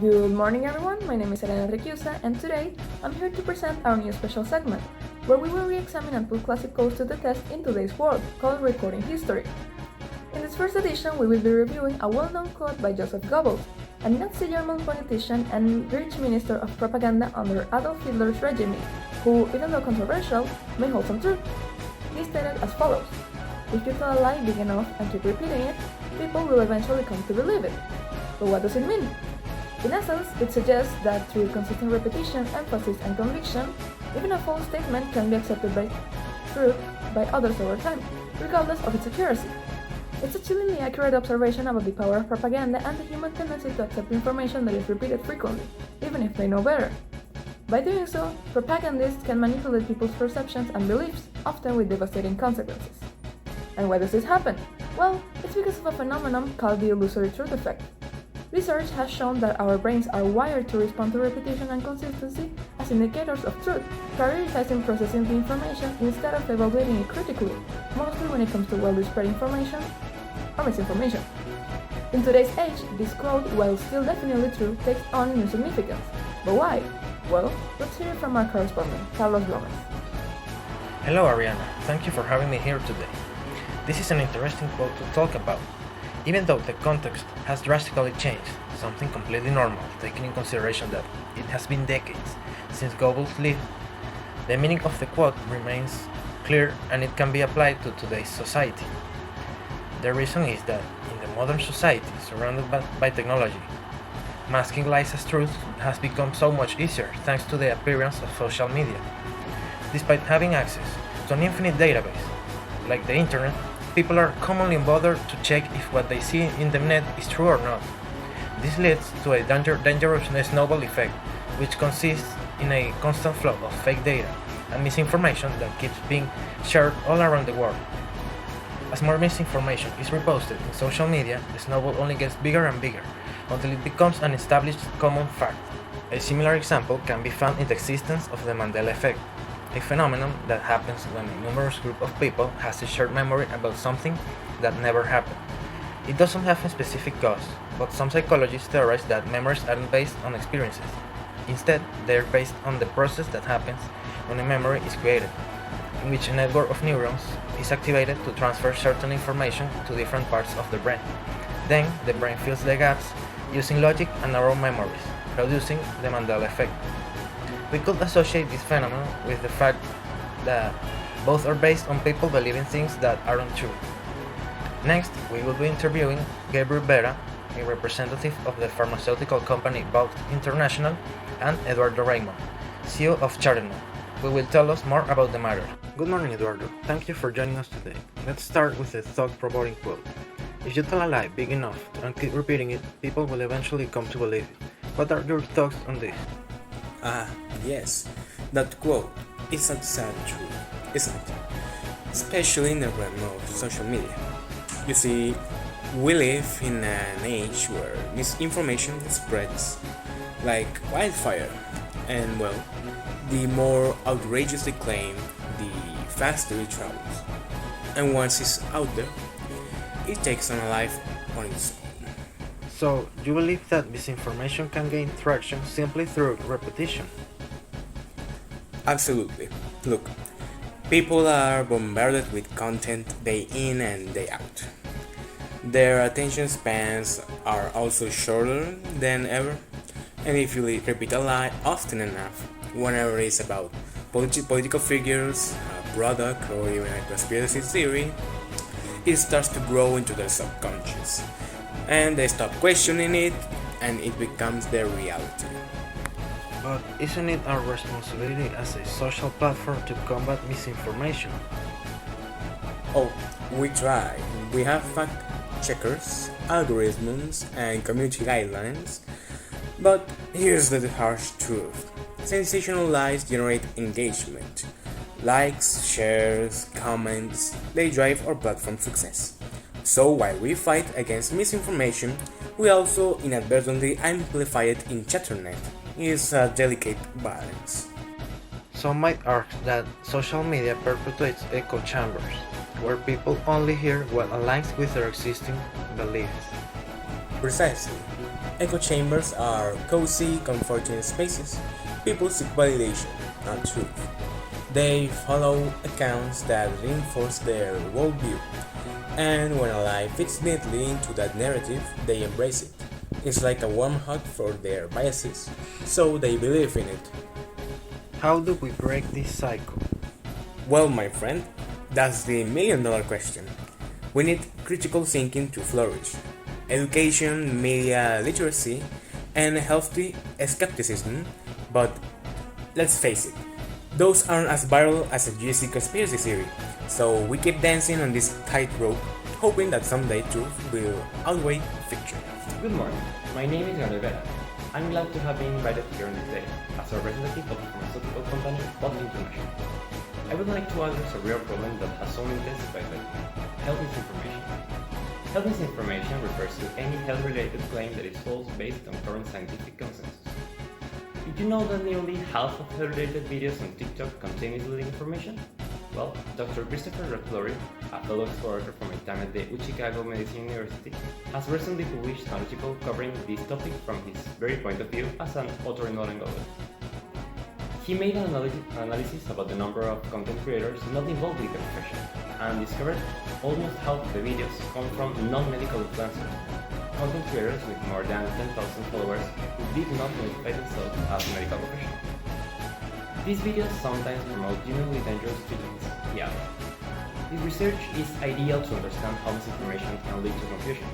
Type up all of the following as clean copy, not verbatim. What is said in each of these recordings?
Good morning, everyone. My name is Ariana Richiusa, and today I'm here to present our new special segment, where we will re-examine and put classic codes to the test in today's world, called Recording History. In this first edition, we will be reviewing a well-known quote by Joseph Goebbels, a Nazi German politician and rich minister of propaganda under Adolf Hitler's regime, who, even though controversial, may hold some truth. He stated as follows: "If you tell a lie big enough and keep repeating it, people will eventually come to believe it." But what does it mean? In essence, it suggests that through consistent repetition, emphasis, and conviction, even a false statement can be accepted by truth by others over time, regardless of its accuracy. It's a chillingly accurate observation about the power of propaganda and the human tendency to accept information that is repeated frequently, even if they know better. By doing so, propagandists can manipulate people's perceptions and beliefs, often with devastating consequences. And why does this happen? Well, it's because of a phenomenon called the illusory truth effect. Research has shown that our brains are wired to respond to repetition and consistency as indicators of truth, prioritizing processing the information instead of evaluating it critically, mostly when it comes to widely spread information or misinformation. In today's age, this quote, while still definitely true, takes on new significance. But why? Well, let's hear it from our correspondent, Gómez. Hello Ariana, thank you for having me here today. This is an interesting quote to talk about. Even though the context has drastically changed, something completely normal, taking in consideration that it has been decades since Goebbels lived, the meaning of the quote remains clear and it can be applied to today's society. The reason is that in the modern society, surrounded by technology, masking lies as truth has become so much easier thanks to the appearance of social media. Despite having access to an infinite database, like the internet, people are commonly bothered to check if what they see in the net is true or not. This leads to a dangerous snowball effect, which consists in a constant flow of fake data and misinformation that keeps being shared all around the world. As more misinformation is reposted in social media, the snowball only gets bigger and bigger, until it becomes an established common fact. A similar example can be found in the existence of the Mandela effect, a phenomenon that happens when a numerous group of people has a shared memory about something that never happened. It doesn't have a specific cause, but some psychologists theorize that memories aren't based on experiences. Instead, they are based on the process that happens when a memory is created, in which a network of neurons is activated to transfer certain information to different parts of the brain. Then, the brain fills the gaps using logic and narrow memories, producing the Mandela effect. We could associate this phenomenon with the fact that both are based on people believing things that aren't true. Next, we will be interviewing Gabriel Vera, a representative of the pharmaceutical company Bausch International, and Eduardo Raymond, CEO of Chardonnay, who will tell us more about the matter. Good morning, Eduardo. Thank you for joining us today. Let's start with a thought-provoking quote. If you tell a lie big enough and keep repeating it, people will eventually come to believe it. What are your thoughts on this? Yes, that quote is a sad truth, isn't it? Especially in the realm of social media. You see, we live in an age where misinformation spreads like wildfire, and well, the more outrageous the claim, the faster it travels. And once it's out there, it takes on a life on its own. So, you believe that misinformation can gain traction simply through repetition? Absolutely. Look, people are bombarded with content day in and day out. Their attention spans are also shorter than ever, and if you repeat a lie often enough, whenever it's about political figures, a product, or even a conspiracy theory, it starts to grow into their subconscious, and they stop questioning it, and it becomes their reality. But isn't it our responsibility as a social platform to combat misinformation? Oh, we try. We have fact checkers, algorithms, and community guidelines. But here's the harsh truth. Sensational lies generate engagement. Likes, shares, comments, they drive our platform success. So while we fight against misinformation, we also inadvertently amplify it in Chatternet. It's a delicate balance. Some might argue that social media perpetuates echo chambers, where people only hear what aligns with their existing beliefs. Precisely. Echo chambers are cozy, comforting spaces people seek validation, not truth. They follow accounts that reinforce their worldview, and when a lie fits neatly into that narrative, they embrace it. It's like a warm hug for their biases, so they believe in it. How do we break this cycle? Well, my friend, that's the $1,000,000 question. We need critical thinking to flourish, education, media literacy, and healthy skepticism, but let's face it, those aren't as viral as a juicy conspiracy theory, so we keep dancing on this tightrope, hoping that someday truth will outweigh fiction. Good morning, my name is Gabriel. I'm glad to have been invited here on this day as a representative of the pharmaceutical company Bot International. I would like to address a real problem that has only intensified lately: health misinformation. Health misinformation refers to any health-related claim that is false based on current scientific consensus. Did you know that nearly half of health-related videos on TikTok contain misleading information? Well, Dr. Christopher Rutherford, a fellow explorer from my time at the Chicago Medicine University, has recently published an article covering this topic from his very point of view as an otorhinolaryngologist. He made an analysis about the number of content creators not involved with the profession, and discovered almost half of the videos come from non-medical influencers, content creators with more than 10,000 followers who did not identify themselves as medical professionals. These videos sometimes promote genuinely dangerous treatments, he added. This research is ideal to understand how misinformation can lead to confusion,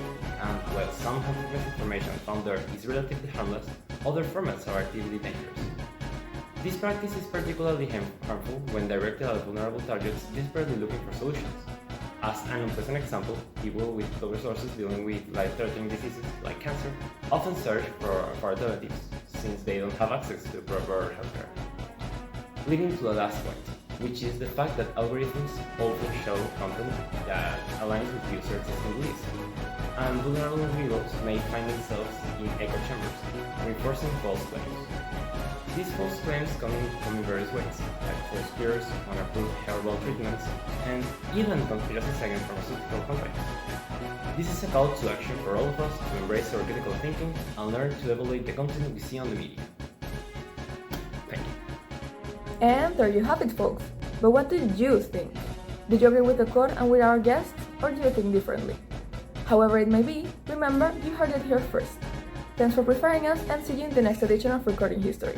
and while some health misinformation found there is relatively harmless, other formats are actively dangerous. This practice is particularly harmful when directed at vulnerable targets desperately looking for solutions. As an unpleasant example, people with low resources dealing with life-threatening diseases like cancer often search for alternatives since they don't have access to proper healthcare. Leading to the last point, which is the fact that algorithms often show content that aligns with user existing beliefs, and vulnerable individuals may find themselves in echo chambers, reinforcing false claims. These false claims come in various ways, like false cures, unapproved herbal treatments, and even conspiracies against pharmaceutical companies. This is a call to action for all of us to embrace our critical thinking and learn to evaluate the content we see on the media. Thank you. And there you have it, folks. But what did you think? Did you agree with the quote and with our guests, or do you think differently? However it may be, remember, you heard it here first. Thanks for preferring us, and see you in the next edition of Recording History.